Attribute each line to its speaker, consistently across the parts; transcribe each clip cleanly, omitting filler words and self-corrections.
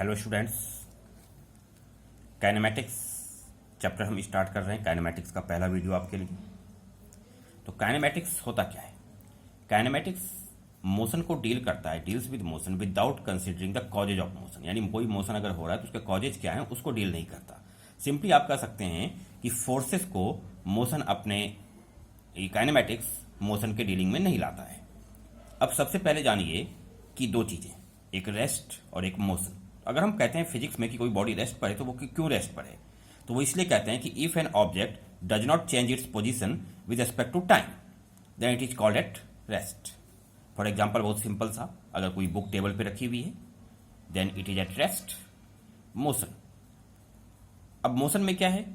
Speaker 1: Hello students, kinematics chapter हम start कर रहे हैं। काइनेमैटिक्स का पहला वीडियो आपके लिए। तो काइनेमैटिक्स होता क्या है? काइनेमैटिक्स मोशन को डील करता है, deals with motion without considering the causes of motion. यानी कोई मोशन अगर हो रहा है तो उसके कॉजेज क्या है उसको डील नहीं करता। सिंपली आप कह सकते हैं कि फोर्सेस को मोशन अपने काइनेमैटिक्स मोशन के डीलिंग में नहीं लाता है। अब सबसे पहले जानिए कि दो चीज़ें, एक रेस्ट और एक मोशन। अगर हम कहते हैं फिजिक्स में कि कोई बॉडी रेस्ट पर है तो वो क्यों रेस्ट पर है, तो वो इसलिए कहते हैं कि if an object does not change its position with respect to time then it is called at rest. For example बहुत सिंपल सा, अगर कोई बुक टेबल पे रखी हुई है then it is at rest. Motion, अब मोशन में क्या है,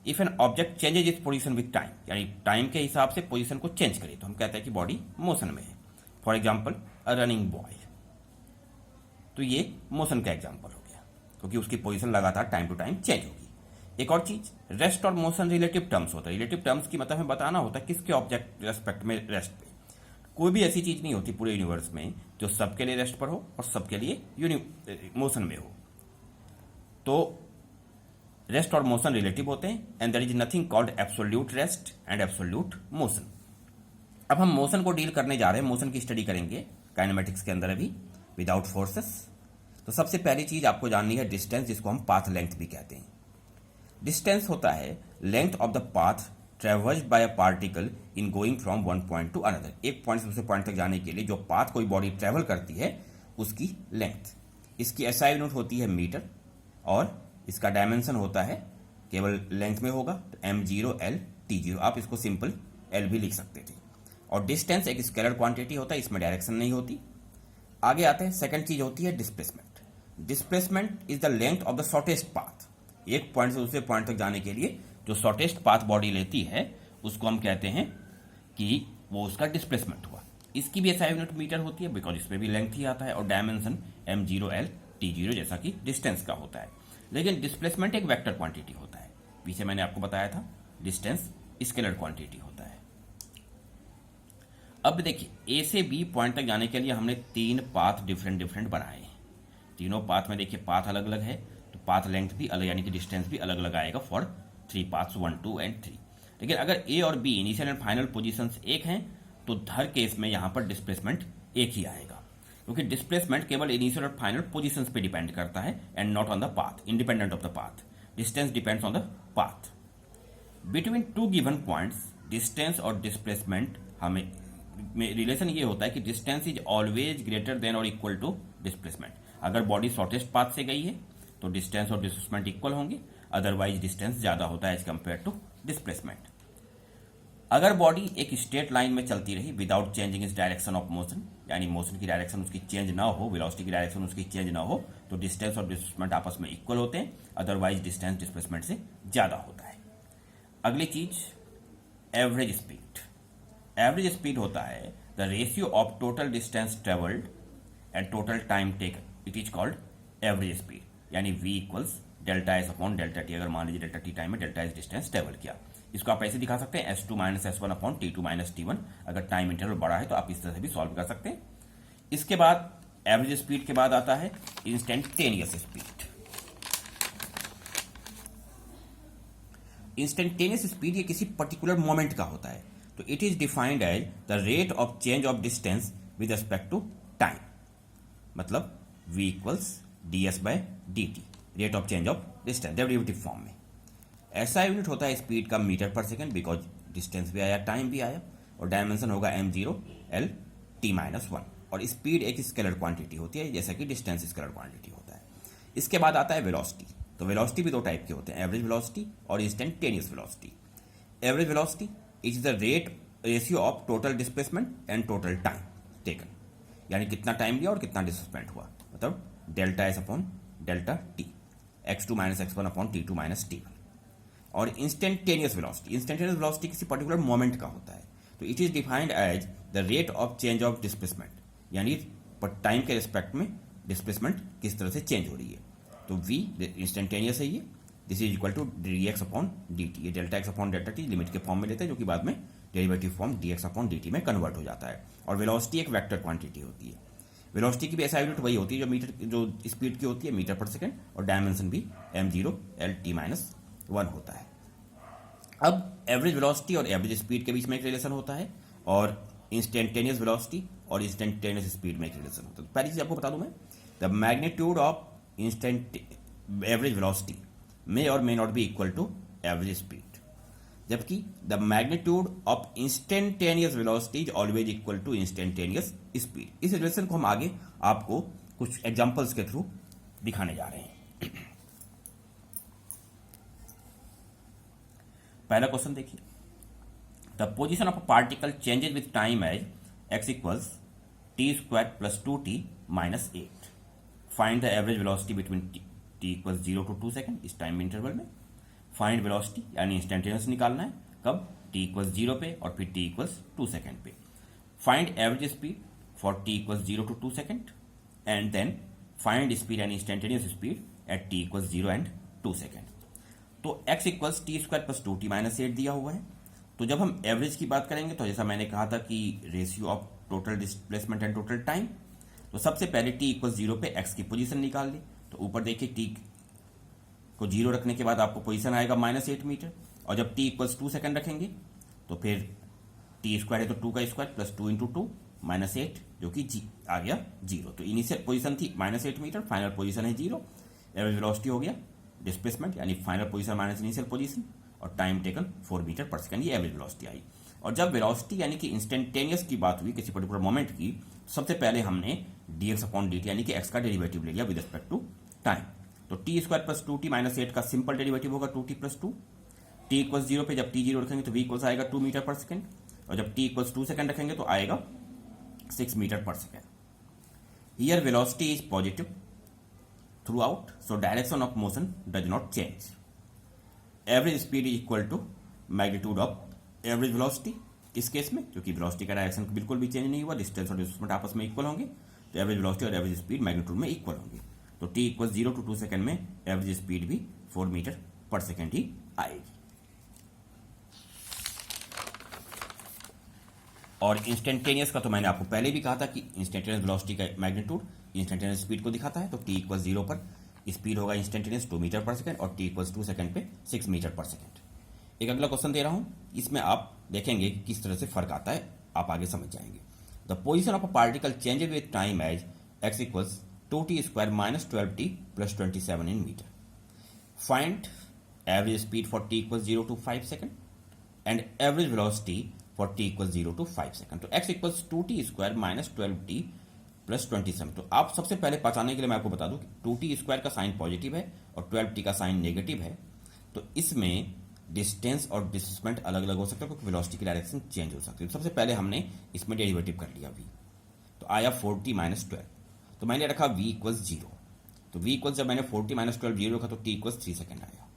Speaker 1: if an object changes its position with time, यानी टाइम के हिसाब से पोजीशन को चेंज करे तो हम कहते हैं कि बॉडी मोशन में है। For example a running boy, तो ये मोशन का एग्जाम्पल हो गया क्योंकि उसकी पोजीशन लगातार टाइम टू टाइम चेंज होगी। एक और चीज, रेस्ट और मोशन रिलेटिव टर्म्स होता है। रिलेटिव टर्म्स की मतलब हमें बताना होता है किसके ऑब्जेक्ट रेस्पेक्ट में रेस्ट पे। कोई भी ऐसी चीज नहीं होती पूरे यूनिवर्स में जो सबके लिए रेस्ट पर हो और सबके लिए मोशन में हो। तो रेस्ट और मोशन रिलेटिव होते हैं and there is nothing called absolute rest and absolute motion. अब हम मोशन को डील करने जा रहे हैं, मोशन की स्टडी करेंगे काइनेमैटिक्स के अंदर अभी विदाउट फोर्सेस। तो सबसे पहली चीज आपको जाननी है डिस्टेंस, जिसको हम पाथ लेंथ भी कहते हैं। डिस्टेंस होता है length of the path traversed by a particle in going from one point to another. एक पॉइंट से दूसरे पॉइंट तक जाने के लिए जो पाथ कोई बॉडी ट्रेवल करती है उसकी लेंथ। इसकी एसआई यूनिट होती है मीटर और इसका डायमेंशन होता है, केवल लेंथ में होगा तो m0 l t0। आप इसको सिंपल l भी लिख सकते थे। और डिस्टेंस एक स्केलर क्वांटिटी होता है, इसमें डायरेक्शन नहीं होती। आगे आते हैं, सेकंड चीज होती है displacement. Displacement is the length of the shortest path. एक पॉइंट से दूसरे पॉइंट तक जाने के लिए जो शॉर्टेस्ट पाथ बॉडी लेती है उसको हम कहते हैं कि वो उसका डिस्प्लेसमेंट हुआ। इसकी भी एसआई यूनिट मीटर होती है बिकॉज इसमें भी लेंथ ही आता है और डायमेंशन m0 l t0 जैसा कि डिस्टेंस का होता है। लेकिन डिस्प्लेसमेंट एक वेक्टर क्वांटिटी होता है। पीछे मैंने आपको बताया था डिस्टेंस स्केलर क्वांटिटी होता है। अब देखिए ए से बी पॉइंट तक जाने के लिए हमने तीन पाथ डिफरेंट बनाए हैं। तीनों पाथ में देखिए पाथ अलग अलग है तो पाथ लेंथ भी अलग यानी कि डिस्टेंस भी अलग अलग आएगा फॉर थ्री पाथ्स 1, 2 एंड 3। लेकिन अगर ए और B initial and final positions एक हैं तो हर केस में यहां पर डिस्प्लेसमेंट एक ही आएगा क्योंकि डिस्प्लेसमेंट केवल इनिशियल और फाइनल पोजीशंस पे डिपेंड करता है and not on the path, independent of the path. Distance depends on the path. Between two given points distance और डिस्प्लेसमेंट हमें में रिलेशन ये होता है कि distance is always greater than और इक्वल टू डिस्प्लेसमेंट। अगर बॉडी शॉर्टेस्ट पाथ से गई है तो डिस्टेंस और डिस्प्लेसमेंट इक्वल होंगे, अदरवाइज डिस्टेंस ज्यादा होता है एज कंपेयर टू डिस्प्लेसमेंट। अगर बॉडी एक स्ट्रेट लाइन में चलती रही without changing its direction of motion, यानी मोशन की डायरेक्शन उसकी चेंज ना हो, वेलोसिटी की डायरेक्शन उसकी चेंज ना हो, तो डिस्टेंस और डिस्प्लेसमेंट आपस में इक्वल होते हैं, अदरवाइज डिस्टेंस डिस्प्लेसमेंट से ज्यादा होता है। अगली चीज एवरेज स्पीड। एवरेज स्पीड होता है the ratio of total distance travelled and total time taken, it is called average speed. यानी v equals delta S upon delta T. अगर मान लीजिए डेल्टा टी टाइम में डेल्टा एस डिस्टेंस ट्रेवल किया, इसको आप ऐसे दिखा सकते हैं s2 minus s1 upon t2 minus t1। अगर टाइम इंटरवल बड़ा है तो आप इस तरह से भी सॉल्व कर सकते हैं। इसके बाद एवरेज स्पीड के बाद आता है इंस्टेंटेनियस स्पीड। इंस्टेंटेनियस स्पीड ये किसी पर्टिकुलर मोमेंट का होता है, तो it is defined as the rate of change of distance with respect to time. मतलब v equals ds by dt, rate of change of distance derivative form में। ऐसा unit होता है स्पीड का metre per second because distance भी आया time भी आया, और डायमेंशन होगा m0 l t-1। और स्पीड एक स्केलर क्वांटिटी होती है जैसा कि डिस्टेंस स्केलर क्वांटिटी होता है। इसके बाद आता है वेलोसिटी। तो वेलोसिटी भी दो टाइप के होते हैं, एवरेज वेलोसिटी और instantaneous velocity. Average velocity is the ratio of total displacement and total time taken, यानी कितना टाइम लिया और कितना डिस्प्लेसमेंट हुआ, मतलब delta S upon delta T, x2 minus x1 upon t2 minus t1। और इंस्टेंटेनियस वेलोसिटी, इंस्टेंटेनियस वेलोसिटी किसी particular moment का होता है, तो it is defined as the rate of change of displacement, यानी टाइम के रिस्पेक्ट में डिस्प्लेसमेंट किस तरह से चेंज हो रही है। तो v इंस्टेंटेनियस है ये, this is equal to dx upon dt। ये delta x upon delta t limit के फॉर्म में लेते हैं जो कि बाद में derivative form dx upon dt में कन्वर्ट हो जाता है। और वेलोसिटी एक वेक्टर क्वांटिटी होती है। वेलोसिटी की भी ऐसा यूनिट वही होती है जो स्पीड की होती है, मीटर पर सेकेंड, और डायमेंशन भी m0/t-1 होता है। अब एवरेज वेलोसिटी और एवरेज स्पीड के बीच में एक रिलेशन होता है, और इंस्टेंटेनियस वेलोसिटी और इंस्टेंटेनियस स्पीड में एक रिलेशन होता है। तो पहली चीज आपको बता दूं मैं, the magnitude of average velocity may और may not be equal to average speed, जबकि the magnitude of instantaneous velocity is always equal to instantaneous speed. इस रिलेशन को हम आगे आपको कुछ एग्जांपल्स के थ्रू दिखाने जा रहे हैं। पहला क्वेश्चन देखिए, the position of a particle changes with time as x equals t² + 2t - 8। Find the average velocity between t equals 0 to 2 second, इस टाइम इंटरवल में। फाइंड वेलोसिटी यानी इंस्टेंटेनियस निकालना है, कब? t इक्वल्स 0 पे और फिर t इक्वल्स 2 सेकेंड पे। Find average speed for t equals 0 to 2 second, and then find speed यानी instantaneous speed at t equals 0 and 2 second. तो x इक्वल्स t² + 2t - 8 दिया हुआ है। तो जब हम एवरेज की बात करेंगे तो जैसा मैंने कहा था कि ratio of total displacement and total time, तो सबसे पहले t इक्वल्स 0 पे x की पोजीशन निकाल ली। तो ऊपर देखिए t को 0 रखने के बाद आपको पोजीशन आएगा -8 मीटर, और जब t इक्वल्स 2 सेकेंड रखेंगे तो फिर t² है तो 2 का स्क्वायर प्लस 2 × 2 -8 जो कि आ गया 0। तो इनिशियल पोजीशन थी -8 मीटर, फाइनल पोजीशन है 0। एवरेज वेलोसिटी हो गया डिस्प्लेसमेंट यानी final position minus initial position, और time taken 4 metre per second, ये एवरेज वेलोसिटी आई। और जब वेलोसिटी यानी कि इंस्टेंटेनियस की बात हुई किसी पर्टिकुलर मोमेंट की, सबसे पहले हमने dx/dt यानी कि x का डेरिवेटिव ले लिया विद रिस्पेक्ट टू टाइम। तो t² + 2t - 8 का सिंपल डेरिवेटिव होगा 2t + 2। t इक्वल्स 0 पे जब t 0 रखेंगे तो v इक्वल्स आएगा 2 मीटर पर सेकेंड, और जब t इक्वल्स 2 सेकेंड रखेंगे तो आएगा 6 metre per second. Here velocity is positive throughout, so direction of motion does not change. Average speed is equal to magnitude of average velocity. इस case में क्योंकि velocity का direction बिल्कुल भी change नहीं हुआ, डिस्टेंस और डिस्प्लेसमेंट आपस में इक्वल होंगे, तो एवरेज वेलोसिटी और एवरेज स्पीड मैग्नीट्यूड में इक्वल होंगे। तो t इक्वल 0 to 2 सेकेंड में एवरेज स्पीड भी 4 मीटर पर सेकेंड ही आएगी। और इंस्टेंटेनियस का तो मैंने आपको पहले भी कहा था कि इंस्टेंटेनियस वेलोसिटी का मैग्नीट्यूड इंस्टेंटेनियस स्पीड को दिखाता है। तो t इक्वल 0 पर स्पीड होगा इंस्टेंटेनियस 2 मीटर पर सेकेंड, और t इक्वल 2 सेकेंड पे 6 मीटर पर सेकेंड। एक अगला क्वेश्चन दे रहा हूं, इसमें आप देखेंगे किस तरह से फर्क आता है, आप आगे समझ जाएंगे। The position of a particle changes with time as x equals 2t² - 12t + 27 in meter. Find average speed for t equals 0 to 5 second and average velocity for t equals 0 to 5 second. तो x equals 2t² - 12t + 27। तो आप सबसे पहले पहचानने के लिए मैं आपको बता दूं कि 2t² का साइन पॉजिटिव है और 12t का साइन नेगेटिव है। तो इसमें डिस्टेंस और डिस्प्लेसमेंट अलग अलग हो सकता है क्योंकि वेलोसिटी की डायरेक्शन चेंज हो सकती है। सबसे पहले हमने इसमें डेरिवेटिव कर लिया v, तो आया 4t - 12। तो मैंने रखा v इक्वल्स 0। तो v इक्वल्स जब मैंने 4t - 12 0 रखा तो t इक्वल्स 3 सेकेंड आया।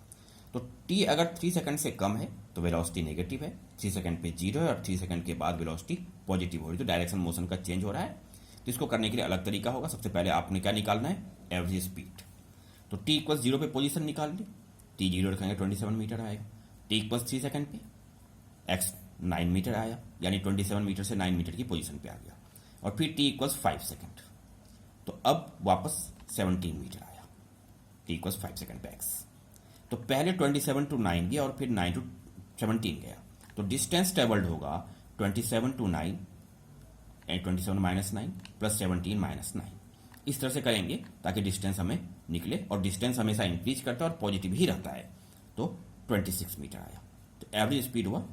Speaker 1: तो t अगर 3 सेकेंड से कम है तो वेलोसिटी नेगेटिव है, 3 सेकेंड पे 0 है, और 3 सेकेंड के बाद वेलोसिटी पॉजिटिव हो रही है। तो डायरेक्शन मोशन का चेंज हो रहा है। तो इसको करने के लिए अलग तरीका होगा। सबसे पहले आपने क्या निकालना है? Average speed. तो t इक्वल्स 0 पे पोजीशन निकाल ली, t 0 रखेंगे 27 मीटर आएगा। t इक्वल्स 3 सेकेंड पे x 9 मीटर आया, यानी 27 मीटर से 9 मीटर की पोजीशन पे आ गया। और फिर t इक्वल्स 5 सेकेंड, तो अब वापस 17 मीटर आया। t इक्वल्स 5 सेकेंड पे x। तो पहले 27 to 9 गया और फिर 9 to 17 गया। तो डिस्टेंस ट्रेवल्ड होगा 27 to 9 एंड 27 - 9 + 17 - 9। इस तरह से करेंगे ताकि डिस्टेंस हमें निकले, और डिस्टेंस हमेशा इंक्रीज करता है और पॉजिटिव ही रहता है। तो 26 मीटर आया। तो एवरेज स्पीड हुआ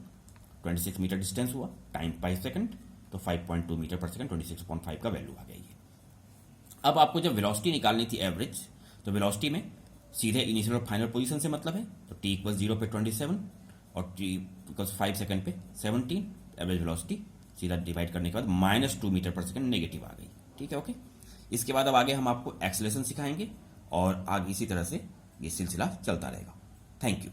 Speaker 1: 26 मीटर, डिस्टेंस हुआ, टाइम 5 सेकेंड, तो 5.2 मीटर पर सेकेंड, 26.5 का वैल्यू आ गई है। अब आपको जब वेलोसिटी निकालनी थी एवरेज, तो वेलोसिटी में सीधे इनिशियल और फाइनल पोजीशन से मतलब है। तो t इक्वल 0 पे 27 और t इक्वल 5 सेकेंड पे 17, एवरेज वेलोसिटी सीधा डिवाइड करने के बाद -2 मीटर पर सेकेंड नेगेटिव आ गई। ठीक है, ओके। इसके बाद अब आगे हम आपको एक्सेलरेशन सिखाएंगे और आगे इसी तरह से ये सिलसिला चलता रहेगा। Thank you.